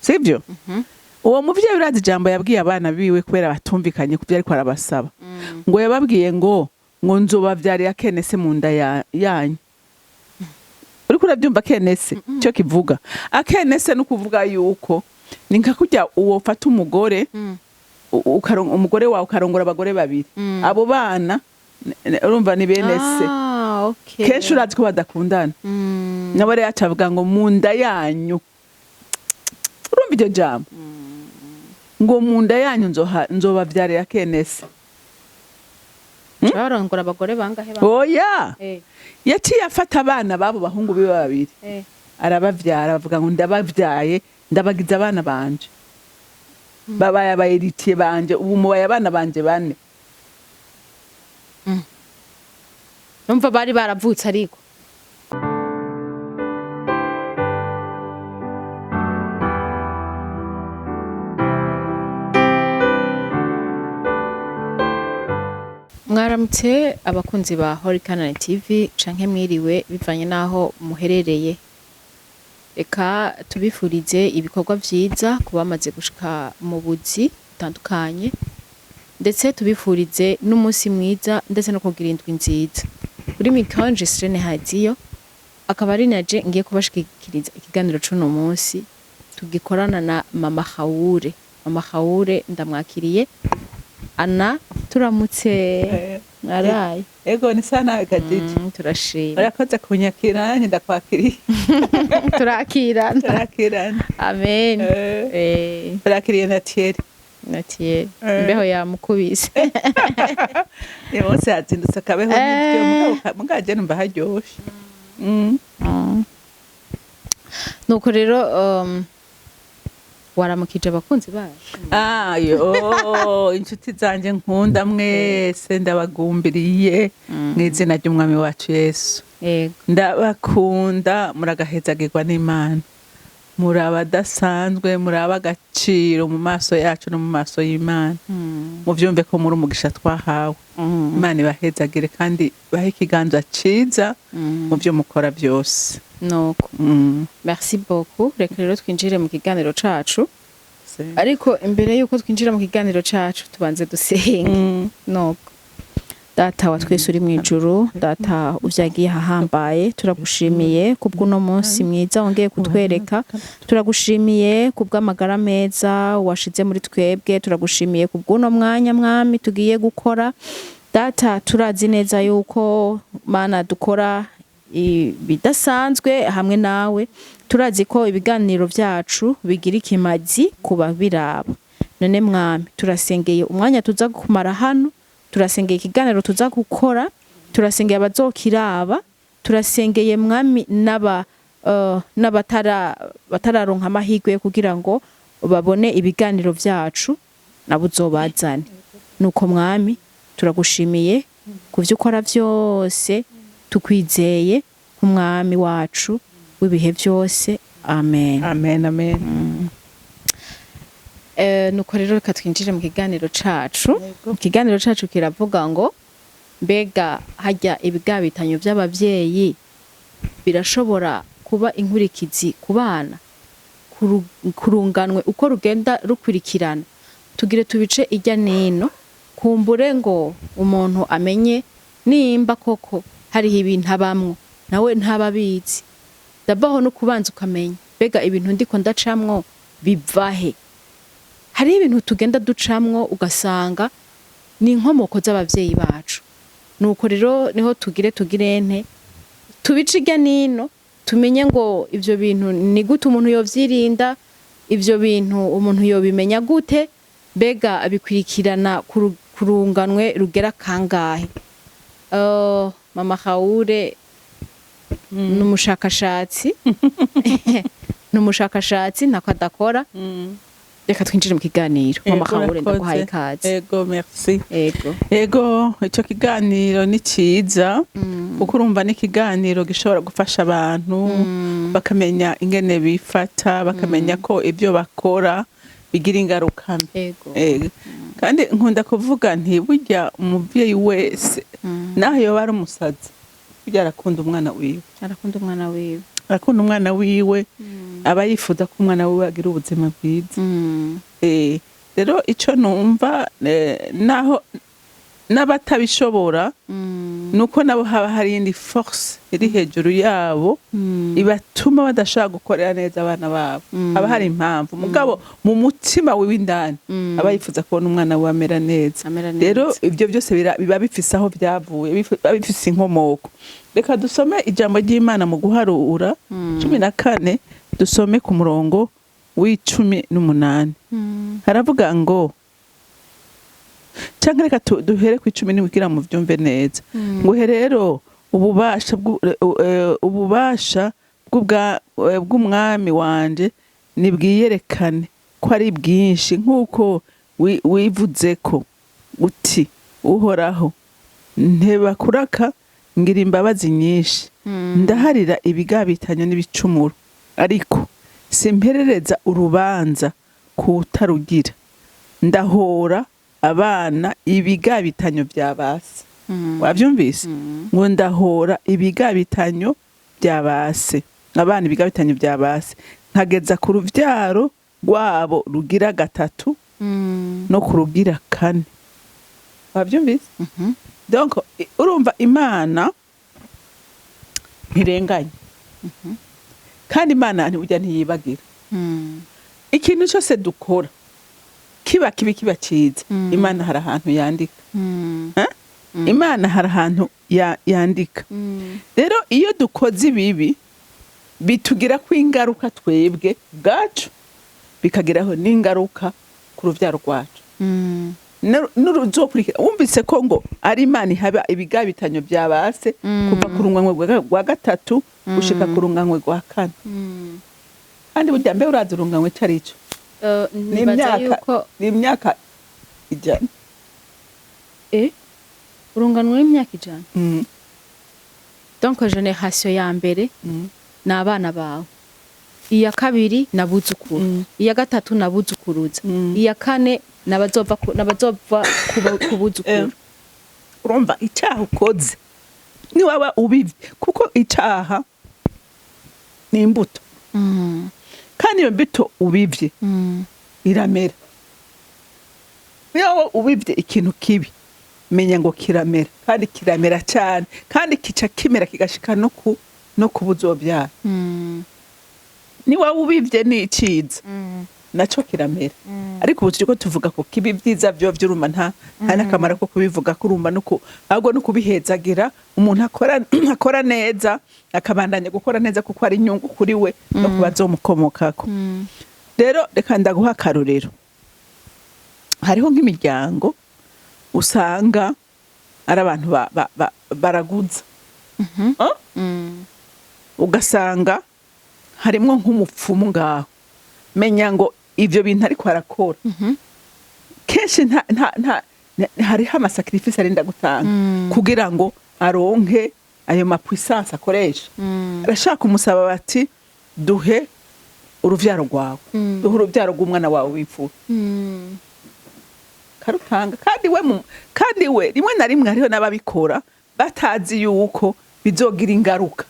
sivyo uwo muvyeyi urazi ijambo yabwiye abana biwe kubera batumvikanye kuvyo ariko arabasaba ngo yababwiye ngo nzobavyarira kenese mu nda yanyu uriko urabyumva kenese cyo kivuga akenese no kuvuga yuko ni nka kujya uwo fata umugore umugore wawe ukarongora abagore babiri abo bana urumva ni bene se kenshi urazi ko badakundana nabo rero acavuga ngo mu nda yanyu urumva iryo jambo ngo mu nda yanyu nzobavyarira kenese barongora abagore bangahe oya yaciye afata abana babo bahungu biwe babiri arabavyara bavuga ngo ndabavyaye ndabagize abana banje babaye abayiritiye banje ubu mubaye abana banje bane numva bari baravutse ariko mwaramutse abakunzi ba Horikana TV canke mwiriwe bivanye naho muherereye reka tubifurize ibikorwa vyiza kubamaze gushika mu buzi butandukanye ndetse tubifurize n'umunsi mwiza ndetse no kugira indwi nziza kuri mikro Gyslaine hadiyo akaba ari naje ngiye kubashikiriza ikiganiro c'uno munsi tugikorana na mama Haure ndamwakiriye Ana turamutse mwaraye ego ni sana kajiji turashima urakoze kunyakira ndakwakiriye turakirana amen turakiriye Natieri imbeho yamukubise yose yazindutse akabeho n'ibyo mugaje numva haryoshe nuko rero waramukije abakunzi bacu inshuti zanje nkunda mwese ndabagumbiriye mw'izina ry'umwami wacu Yesu ndabakunda muragahezagirwa n'Imana murabadasanzwe murabagaciro mu maso yacu no mu maso y'Imana muvyumve ko muri umugisha twahawe Imana ibahezagire kandi bahe ikiganza ciza mu byo mukora byose nuko merci beaucoup reka rero twinjire mu kiganiro cacu ariko imbere yuko twinjira mu kiganiro cacu tubanze dusenge nuko data wa twese uri mwijuru data uvyagiye hahambaye turagushimiye kubw'uno munsi mwiza wongeye kutwereka turagushimiye kubw'amagara meza washize muri twebwe turagushimiye kubw'uno mwanya mwami tugiye gukora data turazi neza yuko mana dukora bidasanzwe hamwe nawe turazi ko ibiganiro vyacu bigira ikimazi kuba biraba none mwami turasengeye umwanya tuza kumara hano turasengeye ikiganiro tuza gukora turasengeye abazokiraba turasengeye mwami n'abatararonka amahirwe kugira ngo babone ibiganiro vyacu nabo uzobazane nuko mwami turagushimiye kuvyo ukora vyose tukwizeye nk'umwami wacu w'ibihe byose amen nuko rero reka twinjire mu kiganiro cacu ikiganiro cacu kiravuga ngo mbega hajya ibigabitanyo by'abavyeyi birashobora kuba inkurikizi ku bana kurunganwe uko rugenda rukurikirana tugire tubice ijya nino kumbure ngo umuntu amenye nimba koko hariho ibintu abamwo nawe ntababizi dabaho no kubanza ukamenya mbega ibintu ndiko ndacamwo bivahe hari ibintu tugenda ducamwo ugasanga ni inkomoko z'abavyeyi bacu nuko rero niho tugire nte tubice ijya nino tumenye ngo ivyo bintu ni gute umuntu yovyirinda ivyo bintu umuntu yobimenya gute mbega abikurikirana kurunganwe rugera kangahe mama Haure n'umushakashatsi ntako adakora reka twinjire mu kiganiro mama Haure ndaguhaye ikaze merci ego ico kiganiro ni ciza kuko urumva ni kiganiro gishobora gufasha abantu bakamenya ingene bifata bakamenya ko ibyo bakora bigira ingaruka kandi nkunda kuvuga nti burya umuvyeyi wese naho yoba ari umusazi burya arakunda umwana wiwe aba yifuza ko umwana we agira ubuzima bwiza. Rero ico numva naho n'abatabishobora nuko nabo haba hari indi force iri hejuru yabo ibatuma badashaka gukorera neza abana babo. Haba hari impamvu mugabo mu mutima w'indani aba yifuza kubona umwana we amera neza. Rero ivyo byose biba bifise aho byavuye, biba bifise inkomoko. Reka dusome ijambo ry'Imana mu guharura 14 dusome ku murongo w'18. Haravuga ngo cyangwa reka duhere ku 10 kugira mu byumve neza. Ngo rero ububasha bw'umwami wanje nibwiyerekane ko ari bwinshi nk'uko wivuze ko uti uhoraho ntebakuraka ngira imbabazi nyinshi ndaharira ibigabitanya n'ibicumuro ariko simperereza urubanza kutarugira ndahora abana ibigabitanyo byabase. Wabyumvise? Ngo ndahora ibigabitanyo byabase. Abana ibigabitanyo byabase nkageza ku ruvyaro rwabo rugira 3 no ku rugira 4. Wabyumvise? Donc urumva Imana ntirenganya. Kandi Imana ntujya ntiyibagira. Ikintu cyose dukora kiba ciza Imana hari ahantu yandika. Imana hari ahantu yandika. Rero iyo dukoze ibibi bitugira ko ingaruka twebwe bwacu bikageraho n'ingaruka ku ruvyaro rwacu. N'uruzokurikira wumvise ko ngo ari Imana ihaba ibigabitanyo byabase kuva ku runganwe rwa 3 gushika ku runganwe rwa 4. Kandi burya mbe urazi urunganwe carico ni imyaka ijana. Urunganwe w'imyaka ijana. Donc generation ya mbere na abana bawe, iya kabiri nabuzukuru, iya gatatu nabuzukuruza, iya kane nabazova kubuzukuru. Urumva icyaha ukoze ni waba ubivye kuko icyaha ni imbuto. Kandi iyo mbuto ubivye iramera. Iyo ubivye ikintu kibi menya ngo kiramera kandi kiramera cyane kandi kica kimera kigashika no kubuzobyara. Ni waba ubivye ni iciza naco kiramera. Ariko ubu turiko tuvuga ko kibi byiza byo byuruma nta nakamara ko kubivuga kurumba nuko ahubwo no kubihezagira umuntu akora neza akabandanya gukora neza kuko ari inyungu kuri we no kubazomukomokako. Rero reka ndaguha akarorero. Hariho nk'imiryango usanga ari abantu baraguza. Ugasanga harimo nk'umupfumu ngaho menya ngo ivyo bintu ariko arakora. Kenshi hariho amasacrifice arinda gutanga kugira ngo aronke ayo mapuissance akoresha. Arashaka umusaba bati duhe uruvyaro rwawe, duhe uruvyaro rw'umwana wawe w'imfura. Karutanga kandi we rimwe na rimwe hariho n'ababikora batazi yuko bizogira ingaruka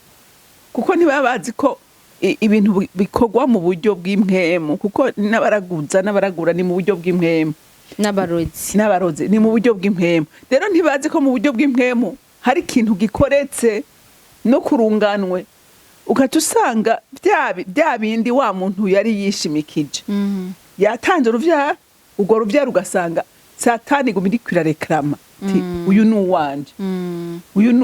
kuko ntibabazi ko ibintu bikorwa mu buryo bw'impwemu kuko n'abaragura ni mu buryo bw'impwemu. N'abarozi ni mu buryo bw'impwemu. Rero ntibazi ko mu buryo bw'impwemu hari ikintu gikoretse no kurunganwe ukaca usanga bya bindi wa muntu yari yishimikije yatanze uruvyaro urwo ruvyaro ugasanga Satani gumiri kwirarekrama ti uyu ni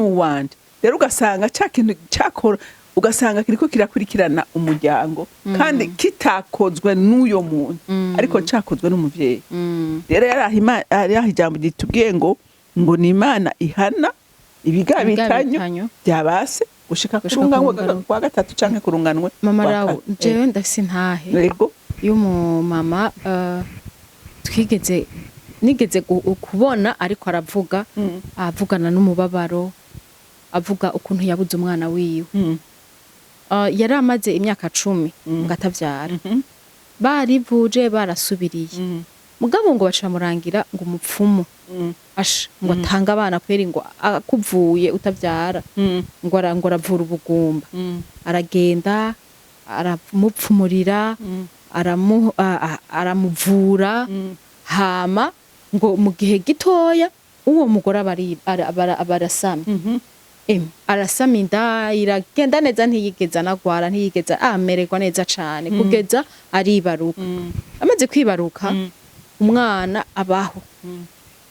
uwanje. Rero ugasanga cya kintu cyakora ugasanga kiriko kirakurikirana umuryango kandi kitakozwe n'uyo muntu ariko cyakozwe n'umuvyeyi. Rero yari ijambo gitubwiye ngo ni Imana ihana ibigabitanyo byabase gushika kurunganwe kwa 3 canke kurunganwe. Mama rawo jewe ndafise ntahe yego y'umu mama nigeze kubona ariko aravuga avugana n'umubabaro avuga ukuntu yabuze umwana wiwe. Yari amaze imyaka 10 ngatavyara. Barivuje barasubiriye. Mugabo ngo bacamurangira ngo umupfumu ngo atanga abana kweri ngo akuvuye utavyara ngo aravura ubugumba. Aragenda aramupfumurira aramuvura hama ngo mu gihe gitoya uwo mugore abarasamye arasama inda iragenda neza ntiyigeza anagwara ntiyigeza amererwa neza cane kugeza aribaruka amaze kwibaruka umwana abaho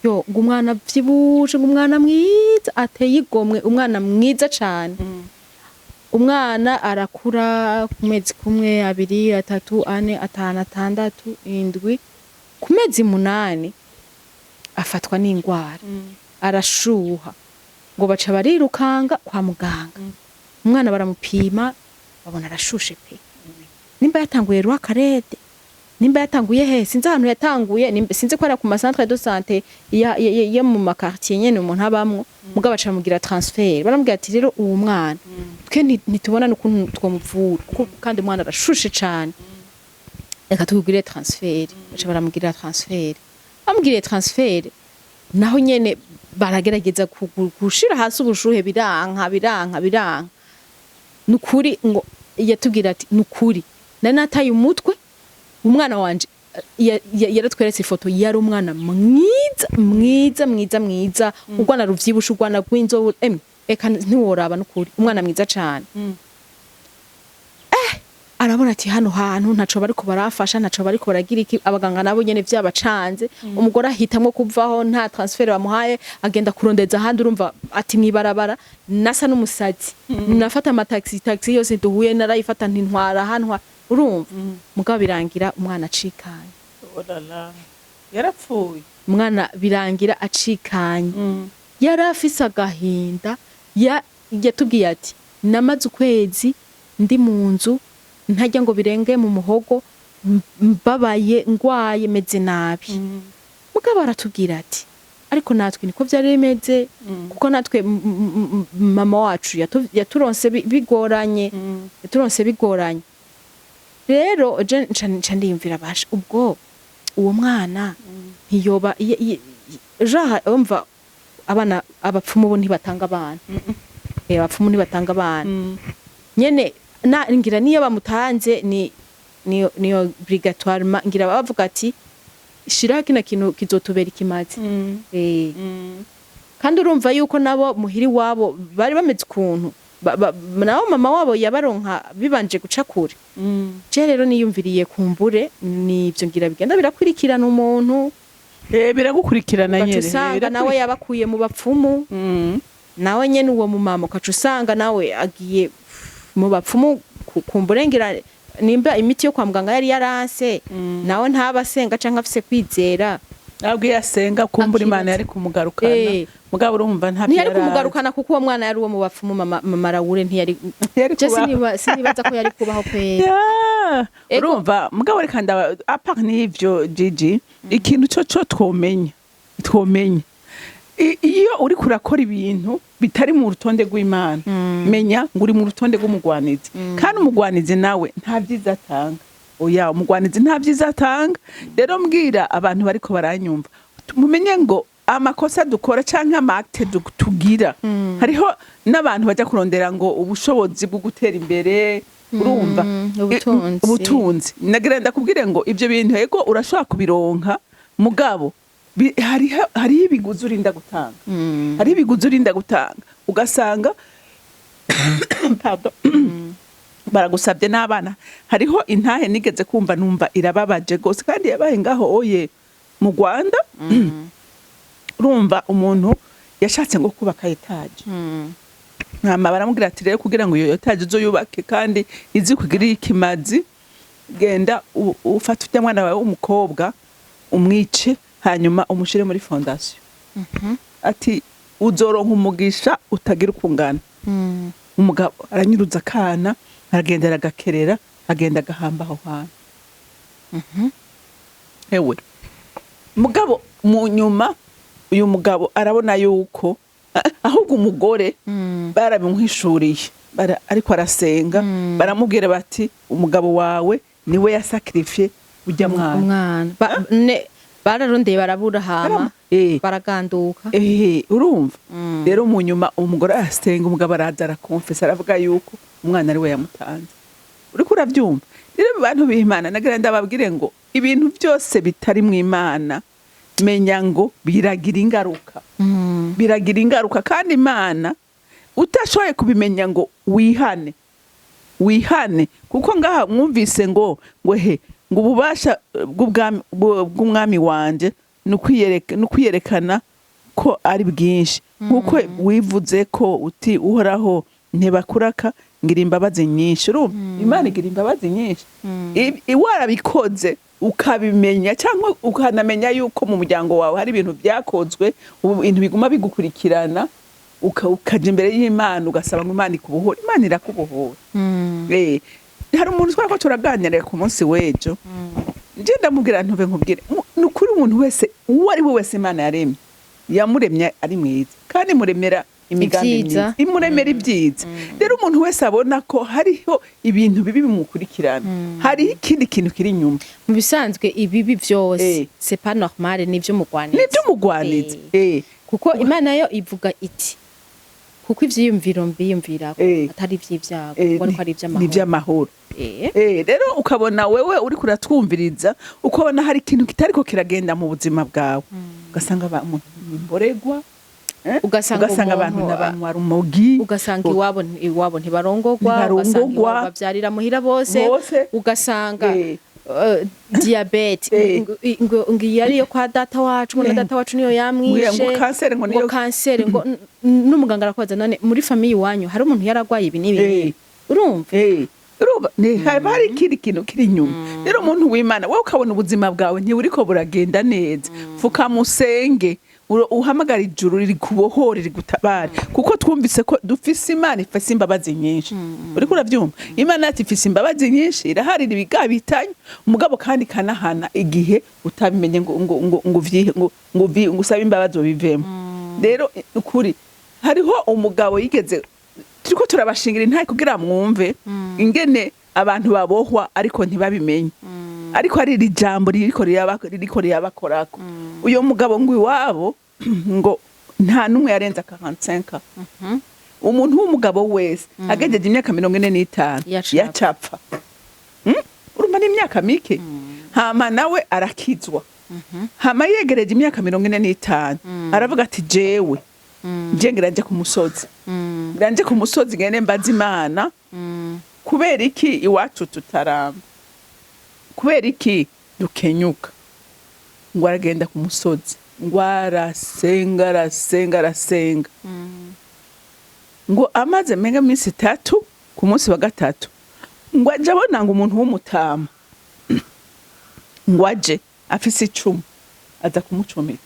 yo ngo umwana vyibuje ngo umwana mwiza ateye igomwe umwana mwiza cane umwana arakura ku mezi kumwe 2 3 4 5 6 7 ku mezi 8 afatwa n'ingwara arashuha ngo baca barirukanga kwa muganga umwana baramupima babona arashushe pe nimba yatanguye rwa karede nimba yatanguye he sinzi ahantu yatanguye sinzi ko ari ku macentre de santé ya mu makartier nyene umuntu abamwo mugabo baca mugira transfert baramubwira ati rero uwo mwana twe nitubona n'ukuntu twomuvura kandi umwana arashushe cane reka tugire transfert baca baramugira transfert bamugiriye transfert naho nyene baragerageza gushira hasi ubushuhe biranka nukuri ngo yatubwira ati nukuri nataye umutwe umwana wanje yaratweretse ifoto yari umwana mwiza ugwana ruvyibusha ugwana gwinzo eka ntiworaba nukuri umwana mwiza cane arabona ati hano hantu ntaco bariko barafasha ntaco bariko baragira iki abaganga nabo nyene vyabacanze umugore ahitamwe kuvaho nta transfer bamuhaye agenda kurondeza ahandi urumva ati mwibarabara nasa n'umusazi nafata taxi yose duhuye narayifata ntintwara hanwa urumva mugabo birangira umwana acikanye yarapfuye umwana birangira acikanye yarafise agahinda yatubwiye ati namaze ukwezi ndi mu nzu ntajya ngo birenge mu muhogo mbabaye ngwaye meze nabi mugabo aratubwira ati ariko natwe niko byari bimeze kuko natwe mama wacu yaturonse bigoranye rero nca ndiyumvira basha ubwo uwo mwana ntiyoba umva abana abapfumu bo ntibatanga abana abapfumu ntibatanga abana nyene ngira niyo bamutanze ni obligatoire ngira bavuga ati shira kina kintu kizotubera ikimazi kandi urumva yuko nabo muhiri wabo bari bameze ukuntu nabo mama wabo yabaronka bibanje guca kure je rero niyumviriye kumbure nivyo ngira bigenda birakurikirana umuntu biragukurikirana nyene usanga nawe yabakuye mu bapfumu nawe nyene uwo mu mama ukaca usanga nawe agiye mu bapfumu kumburengera nimba imiti yo kwa muganga yari yaranse nawe ntabasenga canke afise kwizera abwiye asenga kumbura Imana yari kumugarukana mugabo urumva nta ntiyari kumugarukana kuko uwo mwana yari uwo mu bapfumu mama Rawure ntiyari sinibaza ko yari kubaho pe urumva mugabo reka apa n'ivyo Gigi ikintu cyo twomenya iyo uri kurakora ibintu bitari mu rutonde rw'Imana menya ngo uri mu rutonde rw'umugwanizi kandi umugwanizi nawe nta byiza atanga oya umugwanizi nta byiza atanga rero mbwira abantu bariko baranyumva mumenye ngo amakosa dukora canke amakte tugira hariho n'abantu baja kurondera ngo ubushobozi bwo gutera imbere urumva ubutunzi nagira ndakubwire ngo ivyo bintu yego urashobora kubironka mugabo hari ibiguzi urinda gutanga hari ibiguzi urinda gutanga ugasanga baragusabye n'abana hariho intahe nigeze kumva numva irababaje gose kandi yabaye ngaho oye mu Rwanda urumva umuntu yashatse ngo kubaka etaje nkama baramubwira ati rero kugira ngo iyo etaje uzoyubake kandi izi kugira ikimazi genda ufata ujya mwana wawe w'umukobwa umwice hanyuma umushire muri fondation ati uzoronka umugisha utagira ukungana umugabo aranyuruza kana aragendera agakerera agenda agahamba aho hantu ewe mugabo mu nyuma uyu mugabo arabona yuko ahubwo umugore barabimuhishuriye ariko arasenga baramubwira bati umugabo wawe niwe yasacrifiye ujya mwana bararondeye barabura hama baraganduka urumva rero mu nyuma umugore arasenga umugabo araza arakonfesa aravuga yuko umwana ari we yamutanze uriko uravyumva rero abantu b'Imana nagira ndababwire ngo ibintu byose bitari mu Imana menya ngo biragira ingaruka biragira ingaruka kandi Imana utashoboye kubimenya ngo wihane kuko ngaha mwumvise ngo he ngo ububasha bw'umwami wanje nukwiyerekana ko ari bwinshi nkuko wivuze ko uti uhoraho ntibakuraka ngira imbabazi nyinshi Imana igira imbabazi nyinshi warabikoze ukabimenya cyangwa ukanamenya yuko mu muryango wawe hari ibintu byakozwe ibintu biguma bigukurikirana ukaja imbere y'Imana ugasaba ngo Imana ikubohore Imana irakubohora hari umuntu twako turaganira ku munsi w'ejo nje ndamubwira ntuve nkubwire nukuri umuntu wese uwo ari we wese Imana yamuremye ari mwiza kandi muremera imigambi myiza imuremera ibyiza rero umuntu wese abona ko hariho ibintu bibi bimukurikirana hari ikindi kintu kiri inyuma mu bisanzwe ibibi byose c'est pas normal nivyo mugwanitse kuko Imana yo ivuga iti kuko ivyiyumviro mbiyumvira atari ivy'ibyago ubona ko ari ivy'amahoro rero ukabona wewe uri kuratwumviriza ukabona hari ikintu kitariko kiragenda mu buzima bwawe ugasanga abantu imboregwa ugasanga abantu n'abanywa rumogi ugasanga iwabo ntibarongogwa ugasanga bavyarira muhira bose ugasanga diabete ngiye ariyo kwa data wacu ngo data wacu niyo yamwishe ngo kanseri ngo n'umuganga arakoza none muri famille wanyu hari umuntu yaragwaye ibi nibi urumva hari ikindi kintu kiri inyuma rero umuntu w'Imana wowe ukabona ubuzima bwawe ntiburiko buragenda neza fuka musenge uhamagara ijuru riri kubohora riri gutabara kuko twumvise ko dufise Imana ifise imbabazi nyinshi uriko uravyumva Imana ati ifise imbabazi nyinshi irahari ibigabitanye umugabo kandi kanahana igihe utabimenye ngo usaba imbabazi bivemo rero ukuri hariho umugabo yigeze turiko turabashingira intaye kugira mwumve ingene abantu babohwa ariko ntibabimenye ariko ari iri jambo ririko riyabakorako uyo mugabo ngo iwabo ngo nta numwe yarenza 45 umuntu w'umugabo wese agejeje imyaka 45 yacapfa urumva n'imyaka mike hama nawe arakizwa hama yegereje imyaka 45 aravuga ati jewe ngera nje ku musozi ngene mbaza Imana kubera iki iwacu tutaramba kubera iki dukenyuka ngo aragenda ku musozi ngo arasenga ngo amaze menga minsi 3 ku munsi wa gatatu ngo aje abona ngo umuntu w'umutama ngo aje afise icumu aza kumucomeka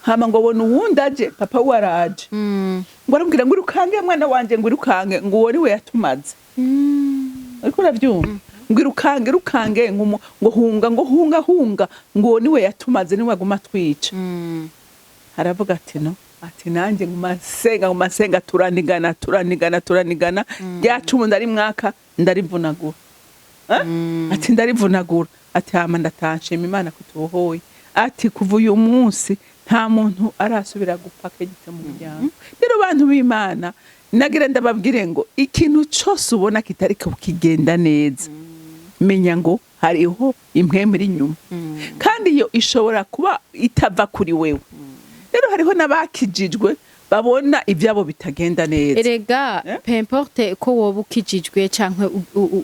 hama ngo bona uwundi aje papa waraje ngo arambwira ngo irukange mwana wanje ngo irukange ngo wori we yatumaze ariko uravyumva ngo irukange ngo hunga ngo niwe yatumaze niwe aguma twica haravuga ati no ati nanjye ngo masenga turanigana yacu ndari mwaka ndarivunagura ati ndarivunagura ati hama ndatanshima Imana kutubohoye ati kuva uyu munsi nta muntu arasubira gupfa kegitse mu muryango rero abantu b'Imana nagira ndababwire ngo ikintu cyose ubona kitari kugenda neza menya ngo hariho impwemu iri inyuma kandi iyo ishobora kuba itava kuri wewe rero hariho n'abakijijwe babona ibyabo bitagenda neza erega peu importe ko woba ukijijwe canke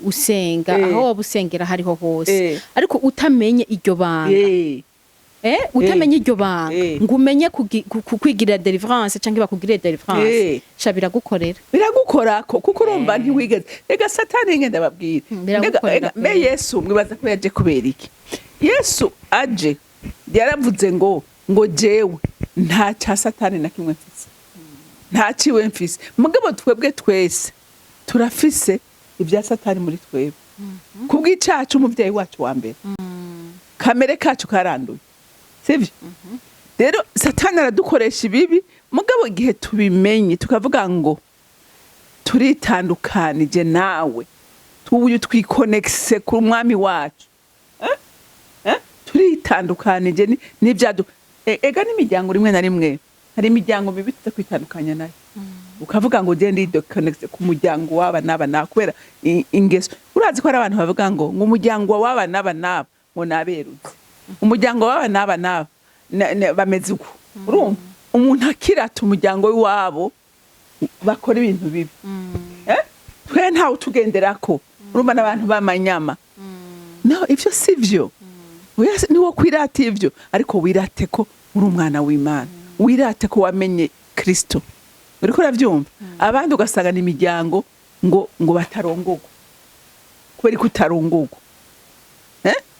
usenga aho woba usengera hariho hose ariko utamenye iryo banga utamenye iryo banga ngo umenye kwigira deliverance canke bakugirire deliverance shabira biragukorako kuko urumva ntiwigeze ega satani ngenda babwira me Yesu mwibaza ko yaje kubera iki Yesu aje yaravuze ngo jewe nta cha satani na kimwe mfise nta ciwe mfise mugabo twebwe twese turafise ibya satani muri twebwe kubw'icacu umuvyeyi wacu wa mbere kamere kacu karanduye sivyo rero satani aradukoresha ibibi mugabo igihe tubimenye tukavuga ngo turitandukanije nawe tubuye twikonexe ku mwami wacu turitandukanije n'ivyadu ega n'imiryango rimwe na rimwe hari imiryango mibi tuza kwitandukanya nayo ukavuga ngo gende idoconnect ku muryango w'aba n'aba na kubera ingeso urazi ko ari abantu bavuga ngo umuryango w'aba n'aba n'aba ngo naberutse umuryango w'aba n'aba n'aba bameze uko urumva umuntu akirata umuryango w'iwabo bakora ibintu bibi twe ntawe tugenderako urumva n'abantu b'amanyama no ivyo sivyo niwo kwirata ivyo ariko wirate ko uri umwana w'Imana wirate ko wamenye Kristo uriko uravyumva abandi ugasanga n'imiryango ngo batarongogwa kubera ko utarongogwa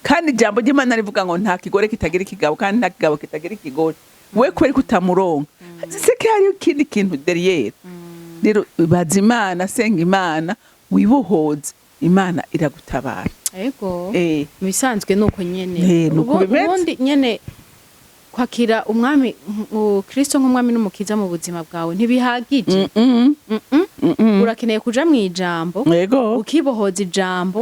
kandi ijambo ry'Imana rivuga ngo nta kigore kitagira ikigabo kandi nta kigabo kitagira ikigore we kubera ko utamuronka sike hari ikindi kintu derrière rero baza Imana senga Imana wibohoze Imana iragutabara ego bisanzwe nuko nyene ubundi nyene kwakira umwami Kristo nk'umwami n'umukiza mu buzima bwawe ntibihagije urakeneye kuja mu ijambo ukibohoza ijambo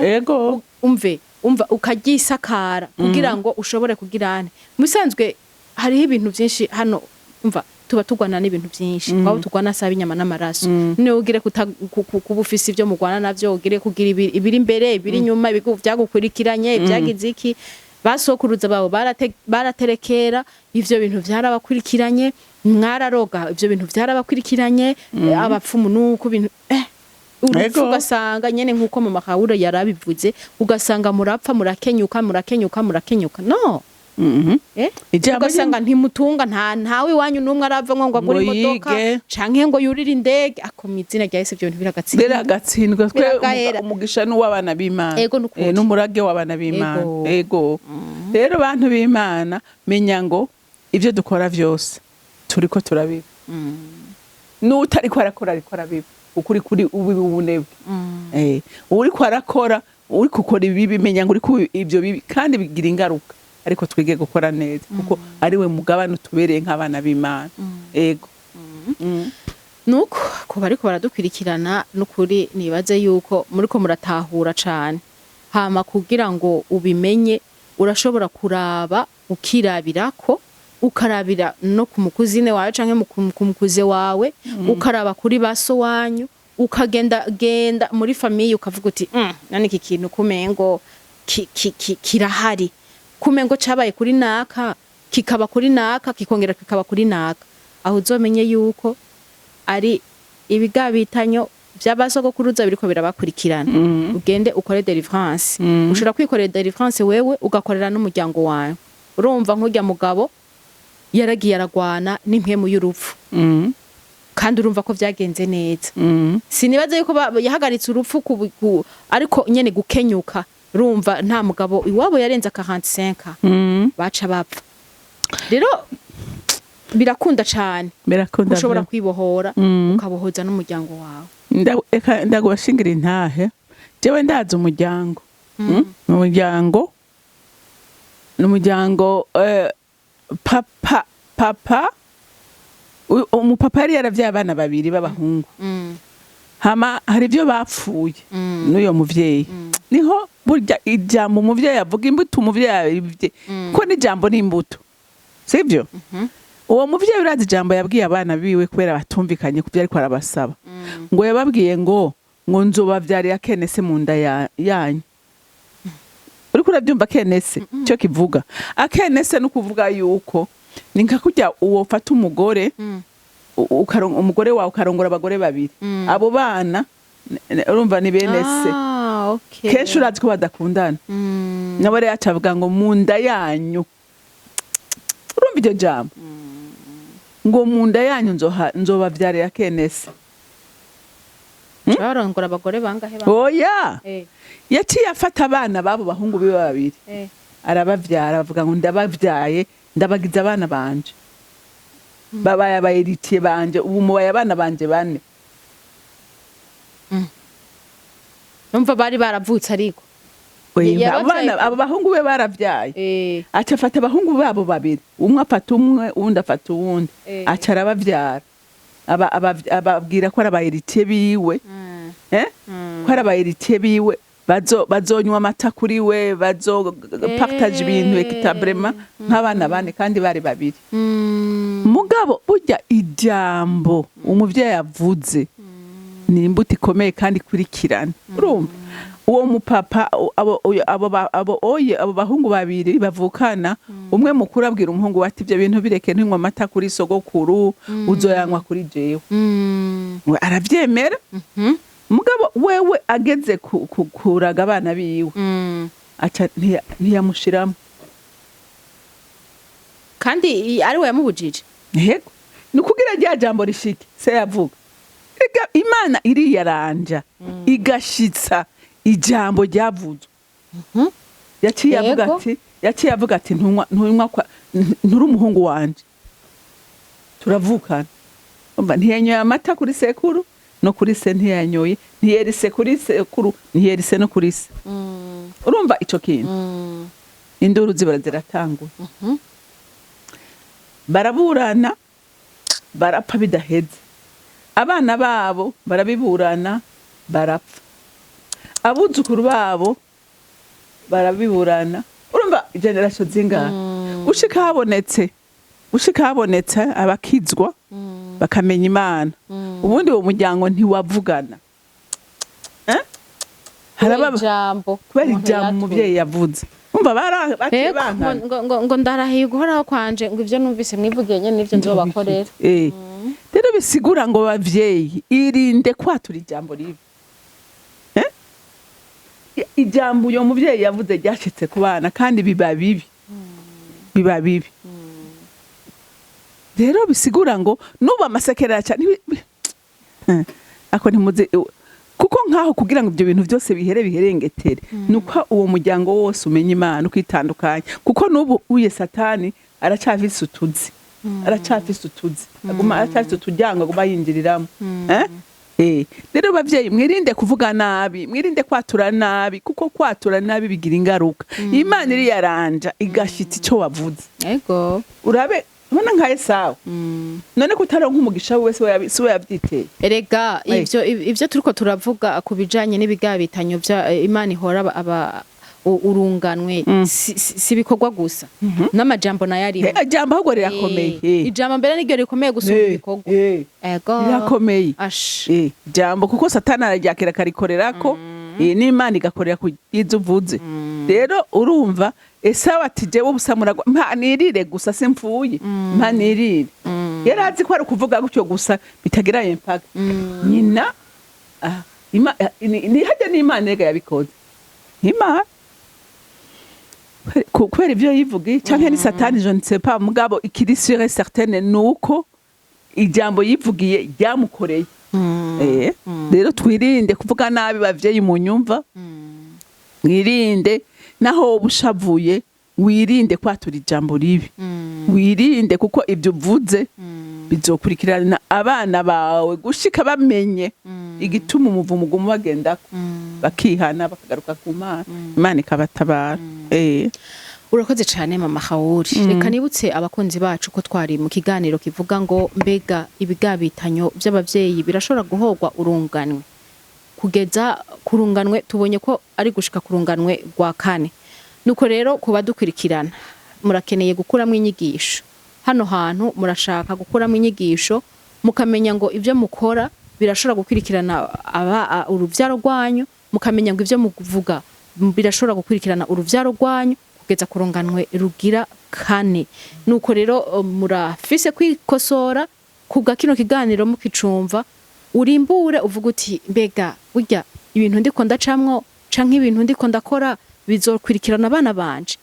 umva ukaryisakara kugira ngo ushobore kugirane musanzwe hariho ibintu byinshi hano umva tuba tugwana n'ibintu byinshi kwabo tugwana saba inyama n'amaraso niwe ugire kubufisa ibyo mugwana navyo ugire kugira ibiri imbere ibiri inyuma byagukurikiranye byagize iki basokuruza babo baraterekera ivyo bintu byarabakurikiranye mwararoga ivyo bintu byarabakurikiranye abapfumu nuko bintu urupfu ugasanga nyene nkuko mu makawuro yarabivuze ugasanga murapfa murakenyuka no ugasanga ntimutunga ntawe iwanyu n'umwe arava ngo agure imodoka canke ngo yurire indege akomizina rya Yesu ibyo bintu biragatsindwa twe umugisha n'uw'abana b'Imana n'umurage w'abana b'Imana ego rero bantu b'Imana menya ngo ivyo dukora vyose turiko turabiba n'utariko arakora ariko arabiba ukuri kuri ubunebwe uriko arakora uriko ukora ibibi menya ngo uriko ivyo bibi kandi bigira ingaruka ariko twige gukora neza kuko ari we mugabane tubereye nk'abana b'Imana ego nuko kuba ariko baradukwirikirana n'ukuri nibaze yuko muriko muratahura cane hama kugira ngo ubimenye urashobora kuraba ukirabirako ukarabira no ku mukuzine wawe canke ku mukuze wawe ukaraba kuri baso wanyu ukagenda muri famille ukavuga uti nani iki kintu kumengo kirahari kumengo cabaye kuri naka kikaba kuri naka kikongera kikaba kuri naka aho uzomenye yuko ari ibigabitanyo by'abasogokuruza biriko birabakurikirana ugende ukore deliverance ushobora kwikorera deliverance wewe ugakorera n'umuryango wawe urumva nk'urya mugabo yaragiye aragwana n'impemu y'urupfu kandi urumva ko byagenze neza sinibaze yuko yahagaritse urupfu ariko nyene gukenyuka urumva nta mugabo iwabo yarenza 45 baca bapfa rero birakunda cyane ushobora kwibohora ukabohoza n'umuryango wawe ndagubashingira intahe jewe ndaza umuryango n'umuryango papa umupapa yari yaravyaye abana babiri b'abahungu hama hari ibyo bapfuye n'uyo muvyeyi niho burya ijambo umuvyeyi avuga imbuto umuvyeyi yabivye ko n'ijambo n'imbuto sivyo uwo muvyeyi urazi ijambo yabwiye abana biwe kubera batumvikanye kuvyo ariko arabasaba ngo yababwiye ngo nzobavyarira kenese mu nda yanyu uriko urabyumva kenese cyo kivuga akenese no kuvuga yuko ni nka kujya uwo fata umugore umugore wawe ukarongora abagore babiri abo bana urumva ni bene se kenshi urazi ko badakundana nabo rero acavuga ngo mu nda yanyu urumva iryo jambo ngo mu nda yanyu nzobavyarira kenese barongora abagore bangahe oya yaciye afata abana babo bahungu biwe babiri arabavyara avuga ngo ndabavyaye ndabagize abana banje babaye abayiritiye banje ubu mubaye abana banje bane numva bari baravutse ariko abana abo bahungu be baravyaye aca afata abahungu babo babiri umwe afata umwe uwundi afata uwundi aca arabavyara ababwira ko arabayiritiye biwe ko arabayiritiye biwe bazonywa amata kuri we partage ibintu equitablement nk'abana bane kandi bari babiri. Mugabo burya ijambo umuvyeyi yavuze ni imbuto ikomeye kandi kurikirana. Urumva uwo mupapa abo bahungu babiri bavukana, umwe mukuru abwira umuhungu wati ibyo bintu bireke ntinywa amata kuri sogokuru, uzoyanywa kuri jewe. Aravyemera. Mugabo wewe ageze kuraga abana biwe aca ntiyamushiramo, kandi ari we yamubujije. Yego, nukugira rya jambo rishike se yavuga. Imana iriyaranja igashitsa ijambo ryavuzwe. Yaciye avuga ati ntunywa nturi umuhungu wanje, turavukana. Umva ntiyanyoye amata kuri sekuru no kuri se ntiyanyoye, ntiyerise kuri sekuru ntiyerise no kuri se. Urumva ico kintu induru zibara ziratangura. Baraburana barapfa bidaheze, abana babo barabiburana barapfa, abuzukuru babo barabiburana. Urumva generation zingahe ushika habonetse abakizwa bakamenya Imana. Ubundi uwo muryango ntiwavugana kubera ijambo umuvyeyi yavuze. Umva bankana ngo ndarahiye guhoraho kwanje ngo ivyo numvise mwivugiye nyene nivyo nzobakorera. Rero bisigura ngo bavyeyi irinde kwatura ijambo ribi. Ijambo uyo muvyeyi yavuze ryashitse ku bana kandi biba bibi. Rero bisigura ngo nuba amasekera cyane ako ntimuze, kuko nkaho kugira ngo ibyo bintu byose biherengetere nuko uwo muryango wose umenya Imana ukitandukanya. Kuko nubu uye Satani aracafise utuzi, aguma aracafise utujyango aguma yinjiriramo. Rero bavyeyi mwirinde kuvuga nabi, mwirinde kwatura nabi, kuko kwatura nabi bigira ingaruka. Imana iri yaranja igashitsa ico wavuze. Yego, urabe ubona nka Esawu. None kutaronka umugisha wese siwe yavyiteye. Erega ivyo turiko turavuga kubijanye n'ibigabitanyo bya Imana ihora urunganwe si bikorwa gusa n'amajambo nayari. Ijambo ahubwo rirakomeye. Ijambo mbere n'iryo rikomeye gusumba ibikorwa. Ego rirakomeye ijambo, kuko Satani araryakira karikorerako n'Imana igakorera ku izo uvuze. Rero urumva Esawu ati jewe ubusamura nirire gusa simfuye, nirire. Yarazi ko ari kuvuga gutyo gusa bitagira impact. Nyina ni hajya n'Imana rega yabikoze. Imana kubera ivyo yivugiye canke ni Satani, je ne sais pas, mugabo ikiri sûr et certaine nuko ijambo yivugiye ryamukoreye. Rero twirinde kuvuga nabi bavyeyi mu nyumva. Mwirinde naho ubushavuye, wirinde kwatura ijambo ribi. Wirinde kuko ibyo uvuze bizokurikirana abana bawe gushika bamenye igituma umuvumo gumu bagendako, bakihana bakagaruka ku Mana, Imana ikabatabara. Urakoze cyane mama Hawuri. Reka nibutse abakunzi bacu ko twari mu kiganiro kivuga ngo mbega ibigabitanyo by'abavyeyi birashobora guhogwa urunganwe. Kugeza kurunganwe tubonye ko ari gushika kurunganwe rwa kane. Nuko rero kuba dukurikirana murakeneye gukuramo inyigisho. Hano hantu murashaka gukuramo inyigisho, mukamenya ngo ivyo mukora birashobora gukurikirana uruvyaro rwanyu, mukamenya ngo ivyo muvuga birashobora gukurikirana uruvyaro rwanyu kugeza kurunganwe rugira kane. Nuko rero murafise kwikosora kubwa kino kiganiro mukicumva, urimbure uvuga uti mbega burya ibintu ndiko ndacamwo canke ibintu ndiko ndakora bizokurikirana abana banje.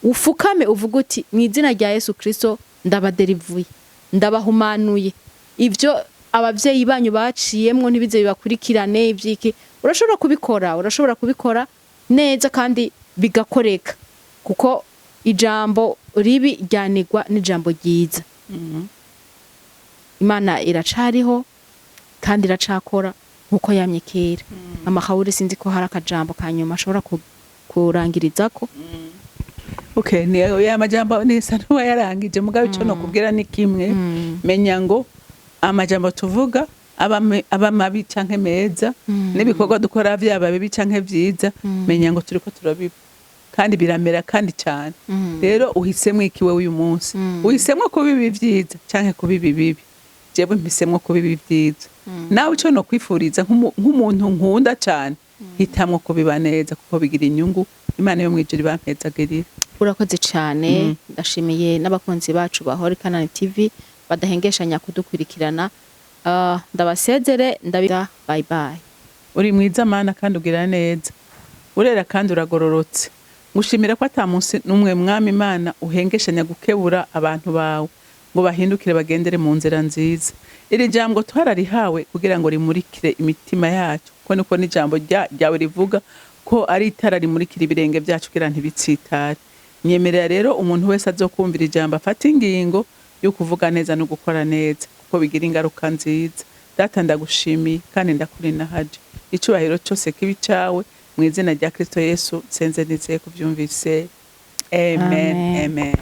Ufukame uvuga uti mu izina rya Yesu Kristo ndabaderivuye, ndabahumanuye. Ivyo abavyeyi banyu baciyemwo ntibize bibakurikirane ivyiki. Urashobora kubikora neza kandi bigakoreka, kuko ijambo ribi ryanigwa n'ijambo ryiza. Imana iracariho kandi iracakora nkuko yamye kera. Mama Hawuri sinzi ko hari akajambo kanyuma ashobora kurangirizako. Okay, ni ya majambo nisa nuwa yarangije, mugabo ico no kubwira ni kimwe. Menya ngo amajambo tuvuga aba mabi canke meza n'ibikorwa dukora vyaba bibi canke vyiza menya ngo turiko turabiba kandi biramera kandi cyane rero uhisemwe ikiwe uyu munsi uhisemwe ko bibi vyiza canke ko bibi bibi jewe mpisemwe ko bibi vyiza nawe ico no kwifuriza nk'umuntu nkunda cyane hitamwe ko biba neza kuko bigira inyungu Imana yo mwijuru bampezagirira. Urakoze cyane ndashimiye n'abakunzi bacu ba Holy Canaan TV badahengeshanya kudukurikirana. Ndabasezere ndabira bye bye. Uri mwiza Mana kandi ugira neza. Urera kandi uragororotse. Ngushimira ko atamunsi numwe mwami Imana uhengeshanya gukebura abantu bawe ngo bahindukire bagendere mu nzira nziza. Iri jambo twararihawe kugira ngo rimurikire imitima yacu ko niko ni jambo ryawe rivuga ko ari itara rimurikira ibirenge byacu kugira ntibitsitare. Nyemerera rero umuntu wese azokumvira ijambo afata ingingo yo kuvuga neza no gukora neza kuko bigira ingaruka nziza. Data ndagushimiye kandi ndakurina haje. Icubahiro cyose kibi cawe mu izina rya Kristo Yesu senze nizeye kuvyumvise. Amen. Amen.